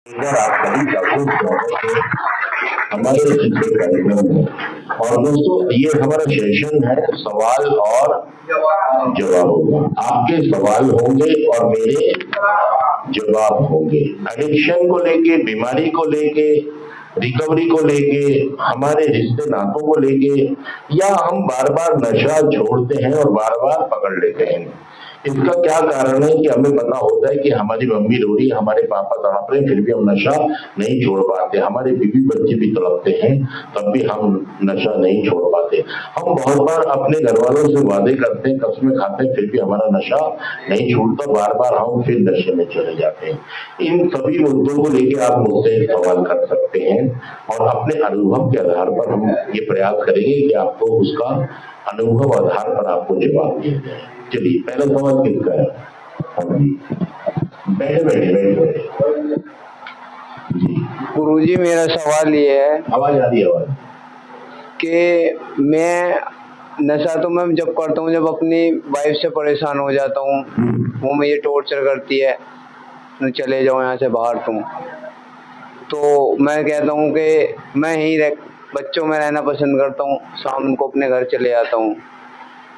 इधर आप सभी का खूब स्वागत है हमारे पिछले कार्यक्रम में। और दोस्तों, ये हमारा सेशन है सवाल और जवाब होगा। आपके सवाल होंगे और मेरे जवाब होंगे। एडिक्शन को लेके, बीमारी को लेके, रिकवरी को लेके, हमारे रिश्ते नातों को लेके, या हम बार बार नशा छोड़ते हैं और बार बार पकड़ लेते हैं। इसका क्या कारण है कि हमें पता होता है कि हमारी मम्मी रो रही है, हमारे पापा तड़प रहे हैं, फिर भी हम नशा नहीं छोड़ पाते। हमारे बीवी बच्चे भी तड़पते हैं, तब भी हम नशा नहीं छोड़ पाते। हम बहुत बार अपने घर वालों से वादे करते हैं, कसमें खाते हैं, फिर भी हमारा नशा नहीं छूटता। बार बार हम फिर नशे में चले जाते हैं। इन सभी मुद्दों को लेकर आप मुझसे सवाल कर सकते हैं और अपने अनुभव के आधार पर हम ये प्रयास करेंगे कि आपको उसका अनुभव आधार पर आपको जवाब दिया जाए। चलिए, पहला सवाल किसका है? बैठे बैठे बैठे जी। गुरुजी, मेरा सवाल ये है, आवाज आ रही है? आवाज कि मैं नशा तो मैं जब करता हूँ, जब अपनी वाइफ से परेशान हो जाता हूँ, वो मुझे टॉर्चर करती है, चले जाओ यहाँ से बाहर तुम, तो मैं कहता हूँ कि मैं यहीं बच्चों में रहना पसंद करता हूँ, शाम को अपने घर चले जाता हूँ।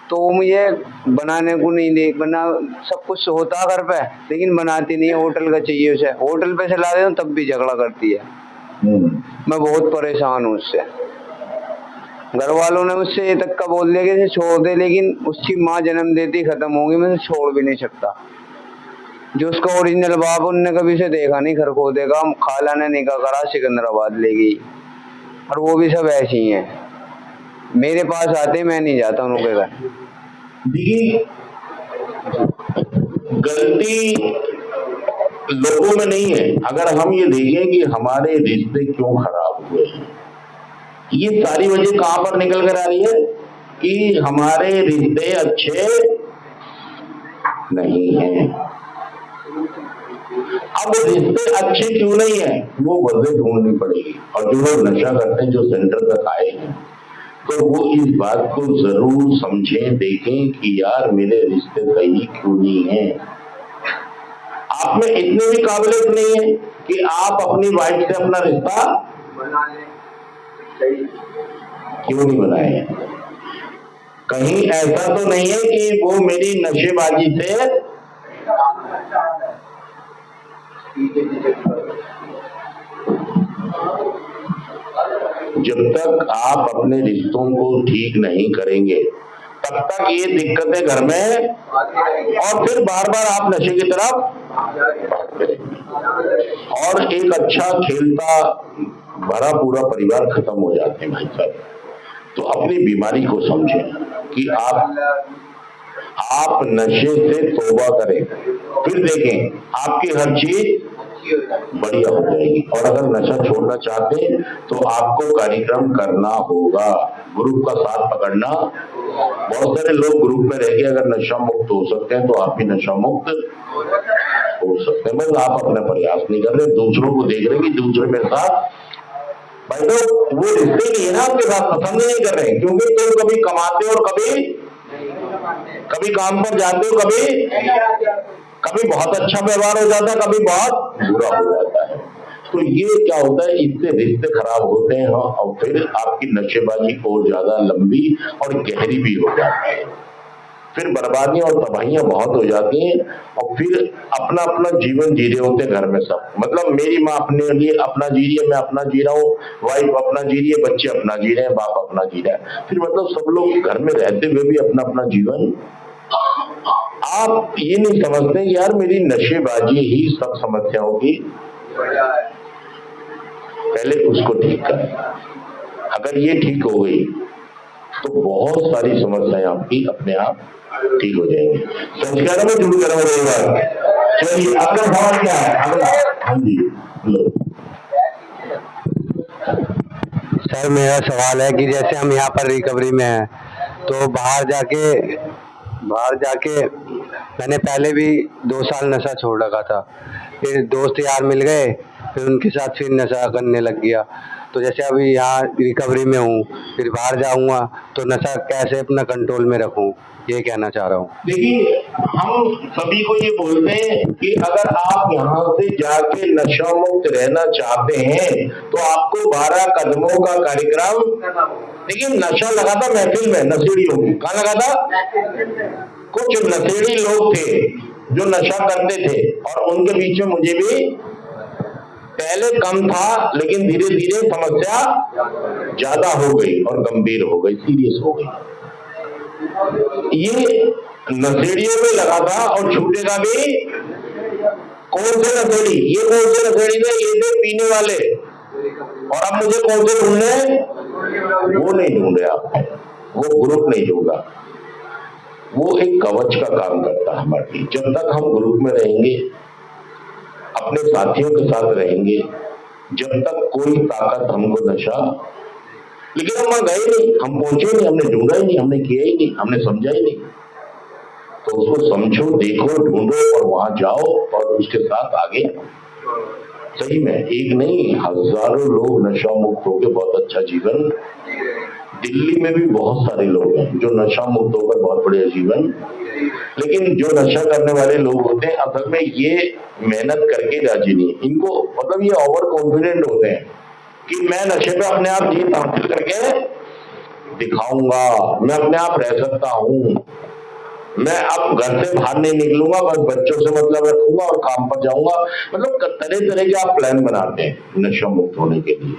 तो मुझे बनाने को नहीं दे, बना सब कुछ होता घर पे, लेकिन बनाती नहीं है। होटल का चाहिए उसे, होटल पे चला देता हूँ तब भी झगड़ा करती है। मैं बहुत परेशान हूँ उससे। घर वालों ने मुझसे ये तक का बोल दिया कि इसे छोड़ दे, लेकिन उसकी माँ जन्म देती खत्म होगी, मैं उसे छोड़ भी नहीं सकता। जो उसका ओरिजिनल बाप, उनने कभी उसे देखा नहीं, घर खो देगा। खाला ने निकाह करा, सिकंदराबाद ले गई, और वो भी सब ऐसी ही हैं। मेरे पास आते, मैं नहीं जाता उनके घर। देखिए, गलती लोगों में नहीं है। अगर हम ये देखें कि हमारे रिश्ते क्यों खराब हुए हैं, ये सारी वजह कहां पर निकल कर आ रही है कि हमारे रिश्ते अच्छे नहीं हैं। अब रिश्ते अच्छे क्यों नहीं है, वो वजह ढूंढनी पड़ेगी। और जो लोग नशा करते हैं, जो सेंटर तक आए हैं, तो वो इस बात को जरूर समझें, देखें कि यार मेरे रिश्ते सही क्यों नहीं है। आप में इतने भी काबिलियत नहीं है कि आप अपनी वाइफ से अपना रिश्ता क्यों नहीं बनाए। कहीं ऐसा तो नहीं है कि वो मेरी नशेबाजी से जब तक आप अपने रिश्तों को ठीक नहीं करेंगे, तब तक ये दिक्कतें घर में, और फिर बार बार आप नशे की तरफ और एक अच्छा खेलता भरा पूरा परिवार खत्म हो जाते हैं। भाई साहब, तो अपनी बीमारी को समझें कि आप नशे से तौबा करें, फिर देखें आपकी हर चीज बढ़िया हो जाएगी। और अगर नशा छोड़ना चाहते हैं तो आपको कार्यक्रम करना होगा, ग्रुप का साथ पकड़ना। बहुत सारे लोग ग्रुप में रह के अगर नशा मुक्त हो सकते हैं, तो आप भी नशा मुक्त हो सकते हैं। बस आप अपना प्रयास नहीं कर रहे, दूसरों को देख रहे कि दूसरे मेरे साथ, भाई तो वो रिश्ते नहीं है ना आपके साथ, पसंद नहीं कर रहे, क्योंकि तुम कभी कमाते हो और कभी काम पर जाते हो, कभी बहुत अच्छा व्यवहार हो जाता है, कभी बहुत बुरा हो जाता है। तो ये क्या होता है, इससे रिश्ते खराब होते हैं और फिर आपकी नशेबाजी और ज्यादा लंबी और गहरी भी हो जाती है। फिर बर्बादियां और तबाहियां बहुत हो जाती हैं, और फिर अपना अपना जीवन जी रहे होते घर में सब। मतलब मेरी माँ अपने लिए अपना जी रही है, मैं अपना जी रहा हूँ, वाइफ अपना जी रही है, बच्चे अपना जी रहे हैं, बाप अपना जी रहा है। फिर मतलब सब लोग घर में रहते हुए भी अपना अपना जीवन, आप ये नहीं समझते कि यार मेरी नशेबाजी ही सब समस्याओं की। पहले उसको ठीक करें। अगर ये ठीक हो गई तो बहुत सारी समस्याएं आपकी अपने आप ठीक हो जाएंगी। संस्कारों में जुड़ कर रहेगा। चलिए, आपका सवाल क्या है अगला? हाँ जी, हेलो सर, मेरा सवाल है कि जैसे हम यहाँ पर रिकवरी में हैं, तो बाहर जाके मैंने पहले भी 2 साल नशा छोड़ रखा था। फिर दोस्त यार मिल गए, फिर उनके साथ फिर नशा करने लग गया। तो जैसे अभी यहाँ रिकवरी में हूँ, फिर बाहर जाऊँगा तो नशा कैसे अपना कंट्रोल में रखूँ, ये कहना चाह रहा हूँ। देखिए, हम सभी को ये बोलते हैं कि अगर आप यहाँ से जाके नशा मुक्त रहना चाहते हैं तो आपको 12 कदमों का कार्यक्रम, देखिए नशा लगा था महफिल में नशेड़ियों में, कहाँ लगा था? कुछ नशेड़ी लोग थे जो नशा करते थे और उनके बीच में मुझे भी पहले कम था, लेकिन धीरे धीरे समस्या ज्यादा हो गई और गंभीर हो गई, सीरियस हो गई। ये नशेड़ियों में लगा था और छूटेगा भी। कौन से नशेड़ी? ये कौन से नशेड़ी थे? ये थे पीने वाले। और अब मुझे कौन से ढूंढने? वो नहीं ढूंढे आप, वो ग्रुप नहीं ढूंढा। वो एक कवच का काम करता है हमारे लिए। जब तक हम ग्रुप में रहेंगे, अपने साथियों के साथ रहेंगे, जब तक कोई ताकत हमको नशा, लेकिन हम वहां गए नहीं, हम पहुंचे नहीं, हमने ढूंढा ही नहीं, हमने किया ही नहीं, हमने समझा ही नहीं। तो उसको समझो, देखो, ढूंढो और वहां जाओ और उसके साथ आगे। सही में एक नहीं, हजारों लोग नशा मुक्त होकर बहुत अच्छा जीवन, दिल्ली में भी बहुत सारे लोग हैं जो नशा मुक्त होकर बहुत बढ़िया जीवन, लेकिन जो नशा करने वाले लोग होते हैं असल में ये मेहनत करके राजी नहीं। इनको मतलब ये ओवर कॉन्फिडेंट होते हैं कि मैं नशे पे अपने आप जीत हासिल करके दिखाऊंगा, मैं अपने आप रह सकता हूं, मैं अब घर से बाहर नहीं निकलूंगा, बस बच्चों से मतलब रखूंगा और काम पर जाऊंगा। मतलब तरह तरह के आप प्लान बनाते हैं नशा मुक्त होने के लिए,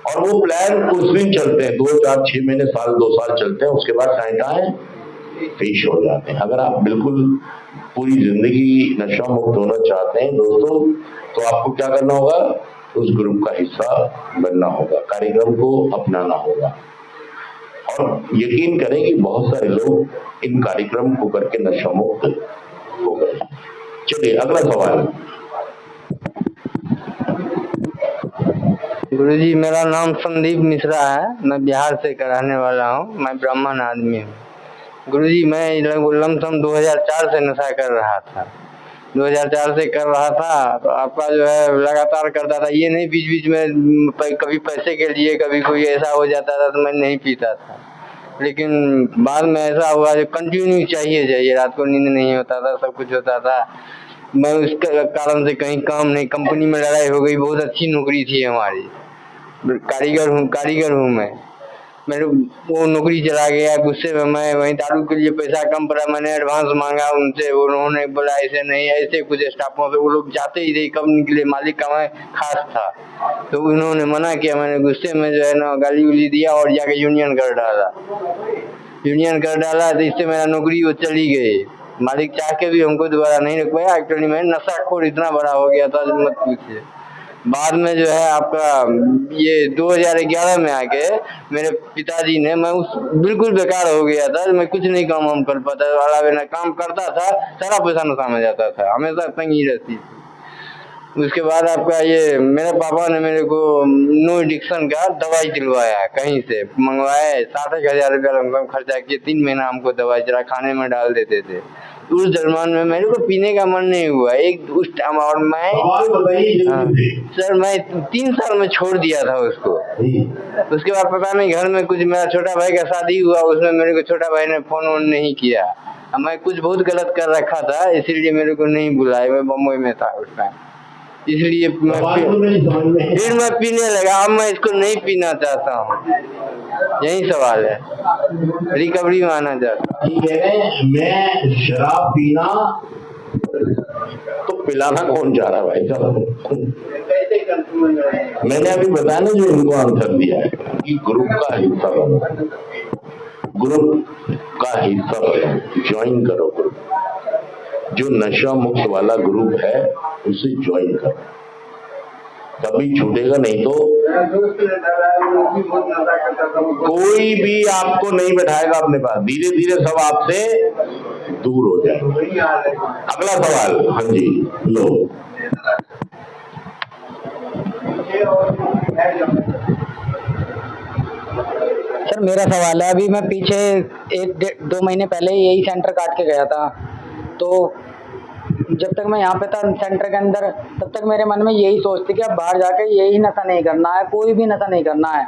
और वो प्लान कुछ दिन चलते हैं, 2, 4, 6 महीने, साल, 2 साल चलते हैं, उसके बाद टाइम पेश हो जाते हैं। अगर आप बिल्कुल पूरी जिंदगी नशा मुक्त होना चाहते हैं दोस्तों, तो आपको क्या करना होगा? उस ग्रुप का हिस्सा बनना होगा, कार्यक्रम को अपनाना होगा, और यकीन करें कि बहुत सारे लोग इन कार्यक्रम को करके नशा मुक्त हो गए। चलिए अगला सवाल। गुरुजी, मेरा नाम संदीप मिश्रा है, मैं बिहार से का रहने वाला हूँ, मैं ब्राह्मण आदमी हूँ। गुरुजी, मैं लमसम 2004 से नशा कर रहा था, 2004 से कर रहा था। तो आपका जो है लगातार करता था, ये नहीं बीच बीच में कभी पैसे के लिए कभी कोई ऐसा हो जाता था तो मैं नहीं पीता था, लेकिन बाद में ऐसा हुआ जो कंटिन्यू चाहिए, रात को नींद नहीं होता था, सब कुछ होता था। मैं उसके कारण से कहीं काम नहीं, कंपनी में लड़ाई हो गई, बहुत अच्छी नौकरी थी हमारी, कारीगर हूँ मैं, मेरे वो नौकरी चला गया। गुस्से में मैं वहीं दारू के लिए पैसा कम पड़ा, मैंने एडवांस मांगा उनसे, उन्होंने बोला ऐसे नहीं, ऐसे कुछ स्टाफों से वो लोग जाते ही थे, कब निकले, मालिक का मैं खास था, तो उन्होंने मना किया। मैंने गुस्से में जो है ना गाली उली दिया और जाके यूनियन कर डाला, तो इससे मेरा नौकरी वो चली गई। मालिक चाह के भी हमको दोबारा नहीं रख पाया। एक्चुअली मैं नशाखोर इतना बड़ा हो गया था मत पूछिए। बाद में जो है आपका ये 2011 में आके मेरे पिताजी ने, मैं उस बिल्कुल बेकार हो गया था, मैं कुछ नहीं काम कर पाता, वाला काम करता था, सारा पैसा नशा में जाता था, हमेशा तंगी रहती थी। उसके बाद आपका ये मेरे पापा ने मेरे को नो एडिक्शन का दवाई दिलवाया, कहीं से मंगवाए, 60,000 रुपया लमसम खर्चा किए, 3 महीना हमको दवाई चला, खाने में डाल देते थे। उस दरम्यान में मेरे को पीने का मन नहीं हुआ एक उस टाइम, और मैं सर मैं 3 साल में छोड़ दिया था उसको। उसके बाद पता नहीं घर में कुछ, मेरा छोटा भाई का शादी हुआ, उसमें मेरे को छोटा भाई ने फोन वोन नहीं किया, मैं कुछ बहुत गलत कर रखा था, इसीलिए मेरे को नहीं बुलाया, मैं बम्बई में था उस टाइम, इसलिए फिर मैं पीने लगा। अब मैं इसको नहीं पीना चाहता हूँ, यही सवाल है, रिकवरी में आना चाहता हूँ। मैं शराब पीना तो पिलाना कौन चाह रहा है भाई साहब? मैंने अभी बताया ना जो इनको आंसर दिया है कि ग्रुप का हिस्सा बनो, ग्रुप का हिस्सा बनो, ज्वाइन करो ग्रुप, जो नशा मुक्त वाला ग्रुप है उसे ज्वाइन करो, कभी छूटेगा नहीं। तो कोई भी आपको नहीं बैठाएगा अपने पास, धीरे धीरे सब आपसे दूर हो जाएंगे। अगला सवाल। हाँ जी, लो। सर मेरा सवाल है, अभी मैं पीछे 1-2 महीने पहले यही सेंटर काट के गया था, तो जब तक मैं यहाँ पे था सेंटर के अंदर, तब तक मेरे मन में यही सोच थी कि अब बाहर जाके यही नशा नहीं करना है, कोई भी नशा नहीं करना है।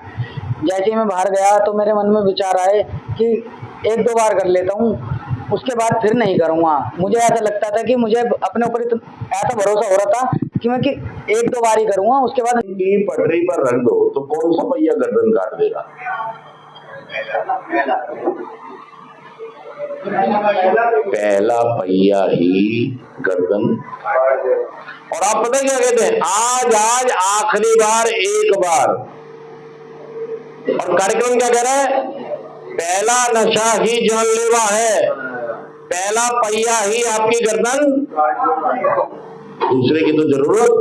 जैसे ही मैं बाहर गया तो मेरे मन में विचार आए कि एक दो बार कर लेता हूँ, उसके बाद फिर नहीं करूँगा। मुझे ऐसा लगता था कि मुझे अपने ऊपर ऐसा भरोसा हो रहा था कि मैं कि एक दो बार ही करूँगा, उसके बाद की पटरी पर रख दो तो कौन सा पहिया गर्दन काट देगा? पहला पहिया ही गर्दन। और आप पता क्या कहते हैं, आज आखिरी बार, एक बार। और कार्यक्रम क्या कह रहा है? पहला नशा ही जानलेवा है, पहला पहिया ही आपकी गर्दन, दूसरे की तो जरूरत।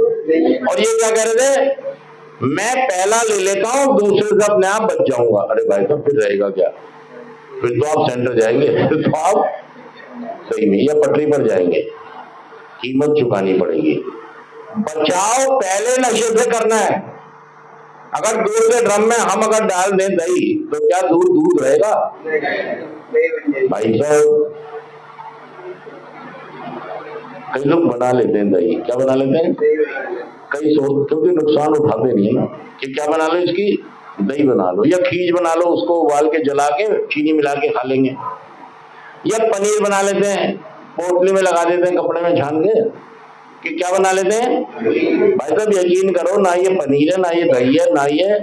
और ये क्या कह रहे थे, मैं पहला ले लेता हूं, दूसरे से अपने आप बच जाऊंगा। अरे भाई साहब, फिर रहेगा क्या? फिर तो आप सेंटर जाएंगे, फिर तो आप सही में या पटरी पर जाएंगे, कीमत चुकानी पड़ेगी। बचाव पहले नशे से करना है। अगर दूध के ड्रम में हम अगर डाल दें दही, तो क्या दूध रहेगा? भाई साहब, कई लोग बना लेते हैं दही। क्या बना लेते हैं? कई सोच, क्योंकि नुकसान उठाते नहीं है कि क्या बना लो, इसकी दही बना लो या खीज बना लो, उसको उबाल के जला के चीनी मिला के खा लेंगे। या पनीर बना लेते हैं, पोटली में लगा देते हैं कपड़े में छान के, कि क्या बना लेते हैं। भाई साहब यकीन करो, ना ये पनीर है, ना ये दही है, ना ये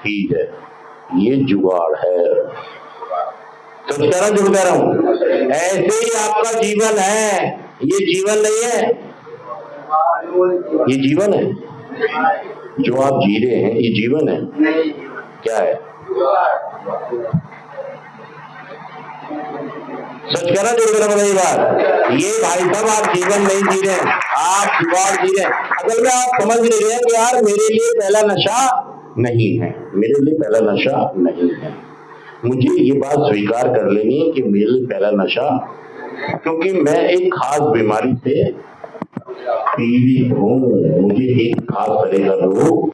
खीज है, ये जुगाड़ है। सच कह रहा, झूठ कह रहा हूं? ऐसे ही आपका जीवन है, ये जीवन नहीं है, ये जीवन है। जो आप जी रहे हैं ये जीवन है, क्या है? सच कह रहा, जो कह रहा बताइए बात। ये भाई साहब आप जीवन नहीं जी रहे, आप जुगाड़ जी रहे। अगर में आप समझ नहीं रहे कि यार मेरे लिए पहला नशा नहीं है, मेरे लिए पहला नशा नहीं है, मुझे ये बात स्वीकार कर लेनी है कि मेरे लिए पहला नशा, क्योंकि मैं एक खास बीमारी से पीड़ित हूँ, मुझे एक खास तरह का रोग